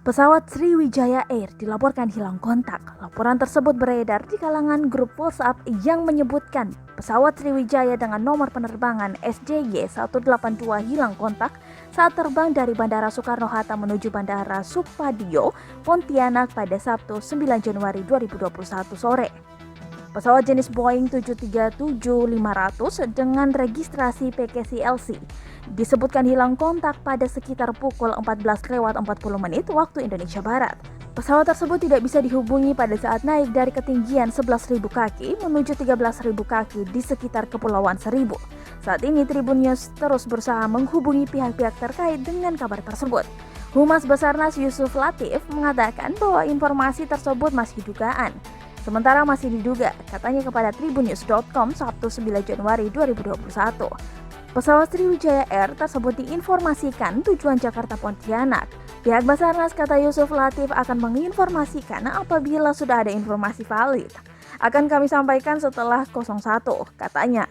Pesawat Sriwijaya Air dilaporkan hilang kontak. Laporan tersebut beredar di kalangan grup WhatsApp yang menyebutkan pesawat Sriwijaya dengan nomor penerbangan SJY182 hilang kontak saat terbang dari Bandara Soekarno-Hatta menuju Bandara Supadio, Pontianak pada Sabtu 9 Januari 2021 sore. Pesawat jenis Boeing 737-500 dengan registrasi PKCLC disebutkan hilang kontak pada sekitar pukul 14:40 waktu Indonesia Barat. Pesawat tersebut tidak bisa dihubungi pada saat naik dari ketinggian 11.000 kaki menuju 13.000 kaki di sekitar Kepulauan Seribu. Saat ini Tribun News terus berusaha menghubungi pihak-pihak terkait dengan kabar tersebut. Humas Basarnas Yusuf Latif mengatakan bahwa informasi tersebut masih dugaan. Sementara masih diduga, katanya kepada tribunnews.com Sabtu 9 Januari 2021. Pesawat Sriwijaya Air tersebut diinformasikan tujuan Jakarta Pontianak. Pihak Basarnas, kata Yusuf Latif, akan menginformasikan apabila sudah ada informasi valid. Akan kami sampaikan setelah 01, katanya.